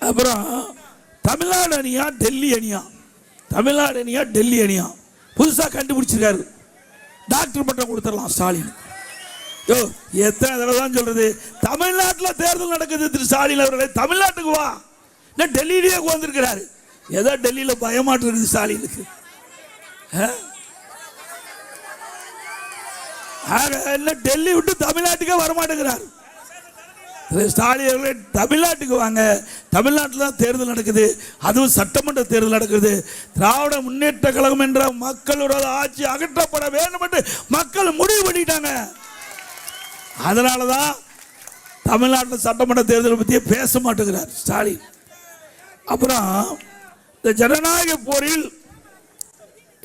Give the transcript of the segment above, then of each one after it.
அப்புறம் தமிழ்நாடு அணியா டெல்லி அணியா, தமிழ்நாடு அணியா டெல்லி அணியா புதுசாக கண்டுபிடிச்சிருக்காரு. டாக்டர் பட்டம் கொடுத்துடலாம் ஸ்டாலின். யோ எத்தனை தடவை தான் சொல்றது, தமிழ்நாட்டில் தேர்தல் நடக்குது திரு ஸ்டாலின் அவர்களே, தமிழ்நாட்டுக்கு வா. என்ன டெல்லியிலேயே உட்காந்துருக்கிறாரு, ஏதோ டெல்லியில் பயமாட்டு இருக்குது ஸ்டாலினுக்கு. என்ன டெல்லி விட்டு தமிழ்நாட்டுக்கே வரமாட்டேங்கிறார் ஸ்டாலின் அவர்களே. தமிழ்நாட்டுக்கு வாங்க, தமிழ்நாட்டில் தான் தேர்தல் நடக்குது, அதுவும் சட்டமன்ற தேர்தல் நடக்குது. திராவிட முன்னேற்ற கழகம் என்ற மக்களோட ஆட்சி அகற்றப்பட வேண்டும் என்று மக்கள் முடிவு பண்ணிட்டாங்க. அதனால தான் தமிழ்நாட்டில் சட்டமன்ற தேர்தலை பற்றியே பேச மாட்டேங்கிறார் ஸ்டாலின். அப்புறம் இந்த ஜனநாயக போரில்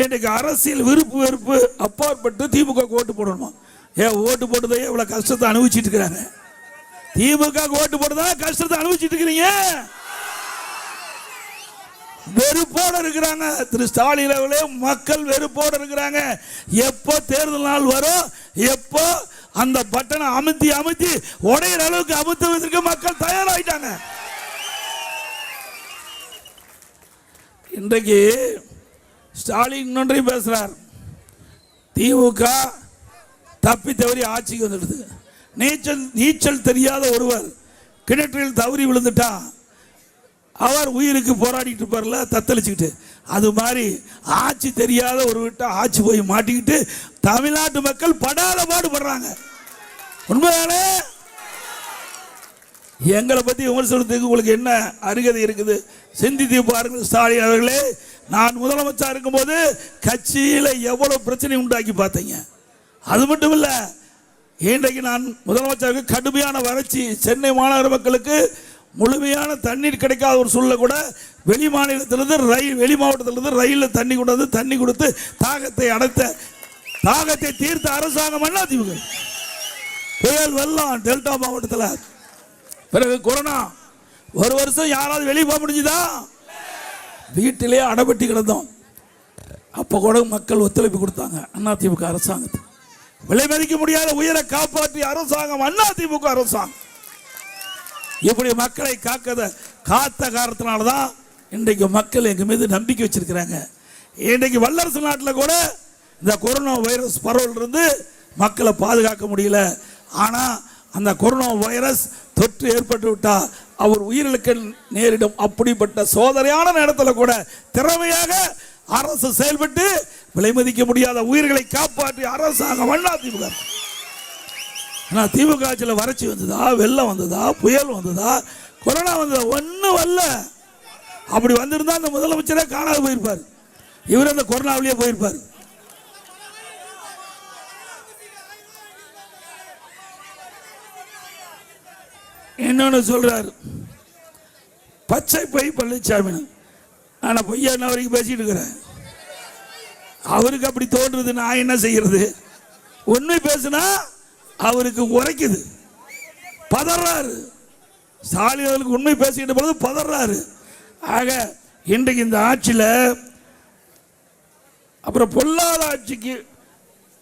இன்றைக்கு அரசியல் விருப்பு வெறுப்பு அப்பாற்பட்டு திமுக ஓட்டு போடணுமா? ஏன் ஓட்டு போட்டதே இவ்வளவு கஷ்டத்தை அனுபவிச்சுட்டு இருக்கிறாங்க. திமுக ஓட்டு போட்டதா கஷ்டத்தை அனுபவிச்சுட்டு இருக்கிறீங்க. வெறுப்போட இருக்கிறாங்க திரு ஸ்டாலின் அவர்களே, மக்கள் வெறுப்போட இருக்கிறாங்க. எப்போ தேர்தல் நாள் வரும், எப்போ அந்த பட்டனை அமுத்தி அமுத்தி உடையிற அளவுக்கு அமுத்துவதற்கு மக்கள் தயாராயிட்டாங்க. இன்றைக்கு ஸ்டாலின் இன்னொன்றையும் பேசுறார். திமுக தப்பி தவறி ஆட்சிக்கு வந்துடுது. நீச்சல் தெரியாத ஒருவர் கிணற்றில் தவறி விழுந்துட்டா அவர் உயிருக்கு போராடிட்டு இருப்பார்ல தத்தளிச்சுக்கிட்டு, அது மாதிரி ஆட்சி தெரியாத ஒருவர்கிட்ட ஆட்சி போய் மாட்டிக்கிட்டு தமிழ்நாட்டு மக்கள் படாத பாடுபடுறாங்க. உண்மைதானே? எங்களை பற்றி விமர்சனத்துக்கு உங்களுக்கு என்ன அருகதை இருக்குது? சிந்தித்து பாருங்கள் ஸ்டாலின் அவர்களே. நான் முதலமைச்சர் இருக்கும்போது கட்சியில் எவ்வளவு பிரச்சனை உண்டாக்கி பார்த்தீங்க. அது மட்டும் இல்லை, இன்றைக்கு நான் முதலமைச்சருக்கு கடுமையான வறட்சி, சென்னை மாநகர மக்களுக்கு முழுமையான தண்ணீர் கிடைக்காத ஒரு சூழ்நிலை கூட வெளி மாநிலத்திலிருந்து வெளி மாவட்டத்திலிருந்து ரயிலில் தண்ணி கொண்டு வந்து தண்ணி கொடுத்து தாகத்தை தீர்த்த அரசாங்கம் அதிமுக. புயல் வெள்ளம் டெல்டா மாவட்டத்தில், பிறகு கொரோனா, ஒரு வருஷம் யாராவது வெளியே போக முடிஞ்சுதா? வீட்டிலே அடைபட்டி கிடந்தோம். அப்போ கூட மக்கள் ஒத்துழைப்பு கொடுத்தாங்க அதிமுக அரசாங்கத்துக்கு. விலை மதிக்க முடியாத உயிரை காப்பாற்றிய அரசாங்கம் அதிமுக அரசாங்கம். இப்படி மக்களை காத்த காரணத்தினால்தான் இன்றைக்கு மக்கள் எங்க மீது நம்பிக்கை வச்சிருக்கிறாங்க. இன்றைக்கு வல்லரசு நாட்டில் கூட இந்த கொரோனா வைரஸ் பரவல் இருந்து மக்களை பாதுகாக்க முடியல. ஆனா அந்த கொரோனா வைரஸ் தொற்று ஏற்பட்டு விட்டா அவர் உயிரிழக்க நேரிடும். அப்படிப்பட்ட சோதனையான நேரத்தில் கூட திறமையாக அரசு செயல்பட்டு விலை மதிக்க முடியாத உயிர்களை காப்பாற்றிய அரசாங்கம் அதிமுக. திமுக ஆட்சியில் வறட்சி வந்ததா, வெள்ளம் வந்ததா, புயல் வந்ததா, கொரோனா வந்ததா? ஒன்றும் வரல. அப்படி வந்திருந்தா அந்த முதலமைச்சரே காணாது போயிருப்பார், இவர் அந்த கொரோனாவிலேயே போயிருப்பார். இன்னொன்னு சொல்றாரு, பச்சை பை பழனிசாமி. நான் பொய்யா என்ன வரைக்கும் பேசிட்டு இருக்கிறேன். அவருக்கு அப்படி தோன்றுறது, நான் என்ன செய்யறது? உண்மை பேசுனா அவருக்கு உரைக்குது, பதறாரு. ஸ்டாலின் அவர்களுக்கு உண்மை பேசிக்கிட்ட பொழுது பதறாரு. ஆக இன்றைக்கு இந்த ஆட்சியில் அப்புறம் பொல்லாத ஆட்சிக்கு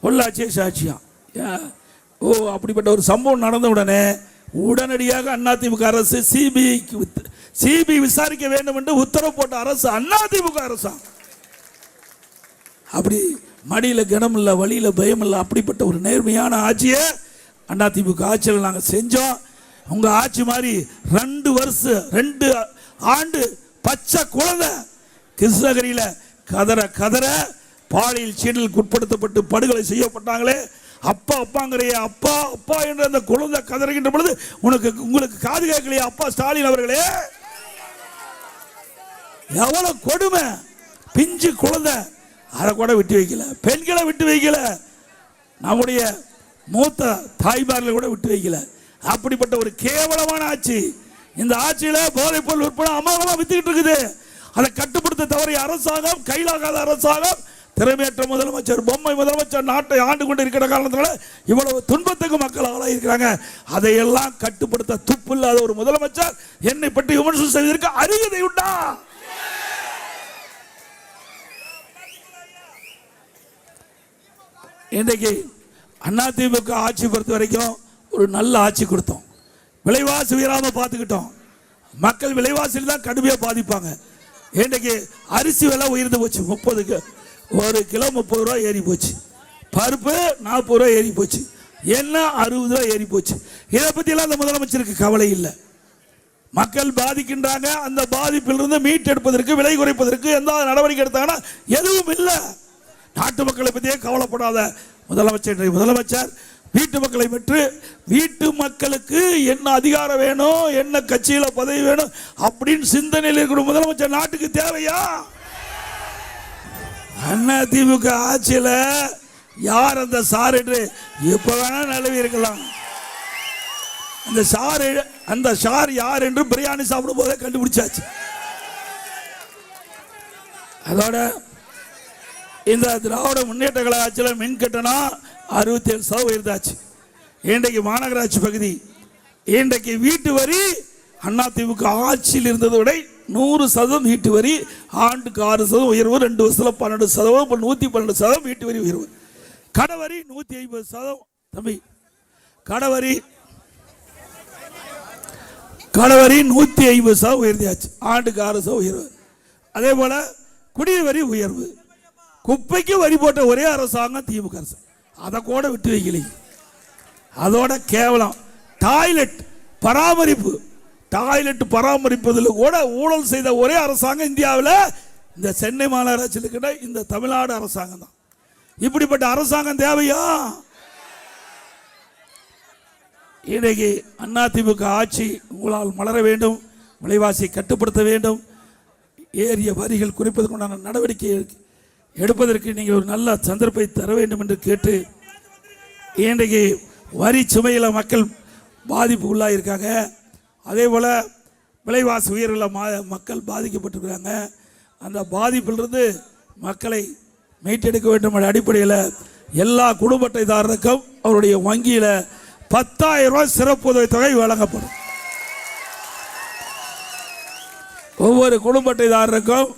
பொள்ளாச்சியே சாட்சியா. அப்படிப்பட்ட ஒரு சம்பவம் நடந்த உடனே உடனடியாக அதிமுக அரசு சிபிஐ விசாரிக்க வேண்டும் என்று உத்தரவு போட்ட அரசு அதிமுக அரசாங்கம். அப்படி மடியில கனம் இல்லை, வழியில பயம் இல்லை, அப்படிப்பட்ட ஒரு நேர்மையான ஆட்சியை அதிமுக ஆட்சியில் நாங்கள் செஞ்சோம். உங்க ஆட்சி மாதிரி 2 ஆண்டு பச்சை குழந்தை கிருஷ்ணகிரியில கதற பாலியல் சீண்டலுக்கு உட்படுத்தப்பட்டு படுகொலை செய்யப்பட்டாங்களே, அப்பா அப்பாங்கிறைய அப்பா அப்பா என்ற அந்த குழந்தை கதறுகின்ற பொழுது உங்களுக்கு காது கேட்கலையா அப்பா ஸ்டாலின் அவர்களே? எவ்வளவு கொடுமை! பிஞ்சு குழந்தை, அதை கூட விட்டு வைக்கல, பெண்களை விட்டு வைக்கல, நம்முடைய மூத்த தாய்மார்களை கூட விட்டு வைக்கல. அப்படிப்பட்ட ஒரு கேவலமான ஆட்சி. இந்த ஆட்சியில போதைப் பொருள் விற்பனை அமோகமா வித்துக்கிட்டு இருக்குது. அதை கட்டுப்படுத்த தவறிய அரசாங்கம், கையிலாகாத அரசாங்கம், திறமையற்ற முதலமைச்சர், பொம்மை முதலமைச்சர் நாட்டை ஆண்டு கொண்டு இருக்கிற காரணத்தினால இவ்வளவு துன்பத்துக்கு மக்கள் ஆளாக இருக்கிறாங்க. அதையெல்லாம் கட்டுப்படுத்த துப்பு இல்லாத ஒரு முதலமைச்சர் என்னை பற்றி விமர்சனம் செய்வதற்கு அருகதை உண்டா? இன்றைக்கு அதிமுக ஆட்சி பொறுத்த வரைக்கும் ஒரு நல்ல ஆட்சி கொடுத்தோம். விலைவாசி உயராம பார்த்துக்கிட்டோம். மக்கள் விலைவாசியில் தான் கடுமையாக பாதிப்பாங்க. இன்றைக்கு அரிசி விலை உயர்ந்து போச்சு. 30 ஒரு கிலோ 30 ரூபா ஏறி போச்சு. பருப்பு 40 ரூபா ஏறி போச்சு. எண்ணெய் 60 ரூபா ஏறி போச்சு. இதை பற்றியெல்லாம் அந்த முதலமைச்சருக்கு கவலை இல்லை. மக்கள் பாதிக்கின்றாங்க. அந்த பாதிப்பிலிருந்து மீட்டெடுப்பதற்கு, விலை குறைப்பதற்கு எந்த நடவடிக்கை எடுத்தாங்கன்னா எதுவும் இல்லை. நாட்டு மக்களை பற்றியே கவலைப்படாத முதலமைச்சர் வீட்டு மக்களை பெற்று வீட்டு மக்களுக்கு என்ன அதிகாரம் வேணும், என்ன கட்சியில் பதவி வேணும் அப்படின்னு சிந்தனையில் இருக்கிற முதலமைச்சர் நாட்டுக்கு தேவையா? அண்ணா திமுக ஆட்சியில் யார் அந்த சார் என்று எப்ப வேணா நிலவி இருக்கலாம். அந்த சார் யார் என்று பிரியாணி சாப்பிடும் போதே கண்டுபிடிச்சாச்சு. அதோட இந்த திராவிட முன்னேற்ற கழக ஆட்சியில் மின் கட்டணம் 67% உயர்ந்தாச்சு. இன்றைக்கு மாநகராட்சி பகுதி இன்றைக்கு வீட்டு வரி அதிமுக ஆட்சியில் இருந்ததை விட 100% வீட்டு வரி, ஆண்டுக்கு 6% உயர்வு, 2 வருஷத்துல 12%, இப்போ 112% வீட்டு வரி உயர்வு. கடவரி 150%. தம்பி, கடவரி 150% உயர்ந்தாச்சு. ஆண்டுக்கு 6% உயர்வு. அதே போல குடிநீர் வரி உயர்வு. குப்பைக்கு வரி போட்ட ஒரே அரசாங்கம் திமுக அரசு. அதை கூட விட்டு வைக்கலைங்க. அதோட கேவலம் டாய்லெட் பராமரிப்பதில் கூட ஊழல் செய்த ஒரே அரசாங்கம் இந்தியாவில் இந்த சென்னை மாநகராட்சியில் இருக்கிற இந்த தமிழ்நாடு அரசாங்கம் தான். இப்படிப்பட்ட அரசாங்கம் தேவையா? இன்றைக்கு அதிமுக ஆட்சி உங்களால் மலர வேண்டும், விலைவாசியை கட்டுப்படுத்த வேண்டும், ஏறிய வரிகள் குறைப்பதற்குண்டான நடவடிக்கை எடுப்பதற்கு நீங்கள் ஒரு நல்ல சந்தர்ப்பத்தை தர வேண்டும் என்று கேட்டு, இன்றைக்கு வரி சுமையில் மக்கள் பாதிப்பு உள்ளாயிருக்காங்க. அதே போல் விலைவாசி உயர்வில் மக்கள் பாதிக்கப்பட்டிருக்கிறாங்க. அந்த பாதிப்பிலிருந்து மக்களை மீட்டெடுக்க வேண்டும் என்ற அடிப்படையில் எல்லா குடும்ப அட்டைதாரருக்கும் அவருடைய வங்கியில் 10,000 ரூபாய் சிறப்பு உதவித்தொகை வழங்கப்படும். ஒவ்வொரு குடும்ப அட்டைதாரருக்கும்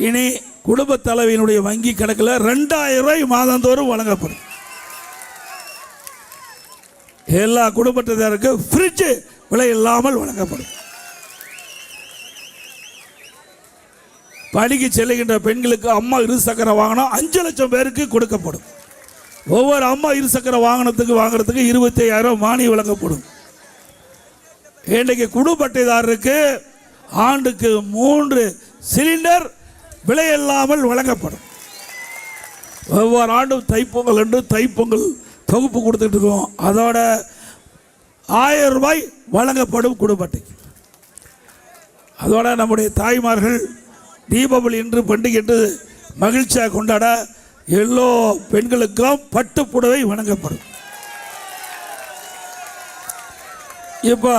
இனி குடும்ப தலைவியினுடைய வங்கி கணக்கில் 2,000 ரூபாய் மாதந்தோறும் வழங்கப்படும். எல்லா குடும்ப அட்டைதாரருக்கும் ஃப்ரிட்ஜ் விலை இல்லாமல் வழங்கப்படும். பணிக்கு செல்லுகின்ற பெண்களுக்கு அம்மா இருசக்கர வாகனம் 5 லட்சம் பேருக்கு கொடுக்கப்படும். ஒவ்வொரு அம்மா இருசக்கர வாகனத்துக்கு வாங்குறதுக்கு 25,000 மானியம் வழங்கப்படும். இன்றைக்கு குடும்ப அட்டைதாரருக்கு ஆண்டுக்கு 3 சிலிண்டர் விலை இல்லாமல் வழங்கப்படும். ஒவ்வொரு ஆண்டும் தைப்பொங்கல் என்று தைப்பொங்கல் தொகுப்பு கொடுத்துட்டு இருக்கோம். அதோட 1000 ரூபாய் வழங்கப்படும் குடும்ப அட்டைக்கு. அதோட நம்முடைய தாய்மார்கள் தீபாவளி என்று பண்டிகை என்று மகிழ்ச்சியாக கொண்டாட எல்லா பெண்களுக்கும் பட்டு புடவை வழங்கப்படும். இப்போ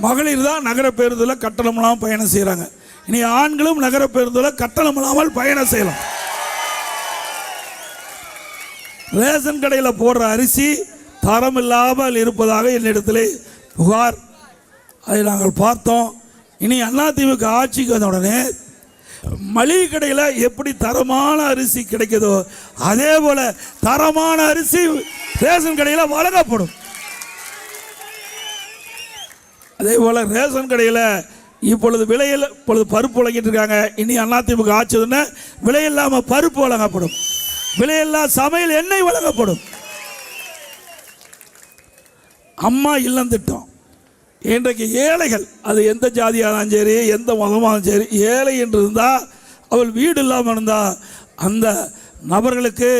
மகளிர் தான் நகர பேருந்தில் கட்டணம் இல்லாமல் பயணம் செய்கிறாங்க. இனி ஆண்களும் நகர பேருந்தில் கட்டணம் இல்லாமல் பயணம் செய்யலாம். ரேஷன் கடையில் போடுற அரிசி தரம் இல்லாமல் இருப்பதாக என்னிடத்திலே புகார். அதை நாங்கள் பார்த்தோம். இனி அதிமுக ஆட்சிக்கு வந்த உடனே மளிகை கடையில் எப்படி தரமான அரிசி கிடைக்குதோ அதே போல தரமான அரிசி ரேஷன் கடையில் வழங்கப்படும். அதே போல ரேஷன் கடையில் இப்பொழுது விலையில் பருப்பு வழங்கிட்டு இருக்காங்க. இனி அதிமுக ஆட்சிதுன்னா விலையில்லாமல் பருப்பு வழங்கப்படும், விலையில்லா சமையல் எண்ணெய் வழங்கப்படும். அம்மா இல்லம் திட்டம் இன்றைக்கு ஏழைகள், அது எந்த ஜாதியானாலும் சரி, எந்த மதமானாலும் சரி, ஏழை என்று இருந்தால், அவள் வீடு இல்லாமல் இருந்தால், அந்த நபர்களுக்கு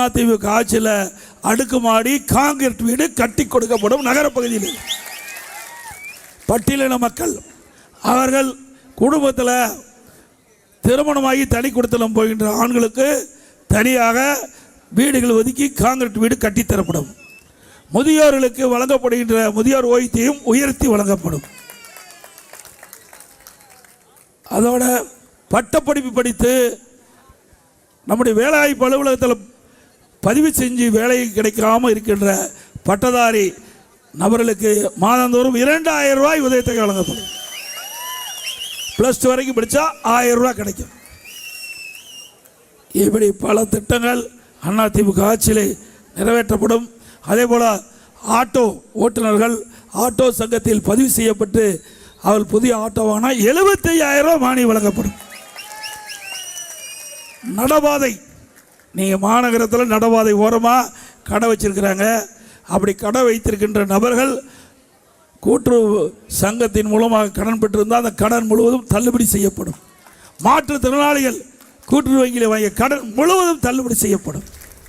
அதிமுக ஆட்சியில் அடுக்குமாடி காங்கிரீட் வீடு கட்டி கொடுக்கப்படும். நகரப்பகுதியில் பட்டியலின மக்கள் அவர்கள் குடும்பத்தில் திருமணமாகி தனி குடித்தனம் போகின்ற ஆண்களுக்கு தனியாக வீடுகள் ஒதுக்கி காங்கிரீட் வீடு கட்டித்தரப்படும். முதியோர்களுக்கு வழங்கப்படுகின்ற முதியோர் ஓய்வூதியம் உயர்த்தி வழங்கப்படும். அதோட பட்டப்படிப்பு படித்து நம்முடைய வேலைவாய்ப்பு அலுவலகத்தில் பதிவு செஞ்சு வேலை கிடைக்காமல் இருக்கின்ற பட்டதாரி நபர்களுக்கு மாதந்தோறும் 2,000 ரூபாய் உதவித்தொகை வழங்கப்படும். +2 வரைக்கும் படித்தா 1000 ரூபாய் கிடைக்கும். இப்படி பல திட்டங்கள் அதிமுக ஆட்சியில் நிறைவேற்றப்படும். அதே போல் ஆட்டோ ஓட்டுநர்கள் ஆட்டோ சங்கத்தில் பதிவு செய்யப்பட்டு அவள் புதிய ஆட்டோ வாங்கினா 75,000 மானியம் வழங்கப்படும். நடபாதை, நீங்கள் மாநகரத்தில் நடபாதை ஓரமாக கடை வச்சிருக்கிறாங்க. அப்படி கடை வைத்திருக்கின்ற நபர்கள் கூட்டுறவு சங்கத்தின் மூலமாக கடன் பெற்றிருந்தால் அந்த கடன் முழுவதும் தள்ளுபடி செய்யப்படும். மாற்றுத்திறனாளிகள் கூட்டுறவு வங்கியில் வாங்கிய கடன் முழுவதும் தள்ளுபடி செய்யப்படும்.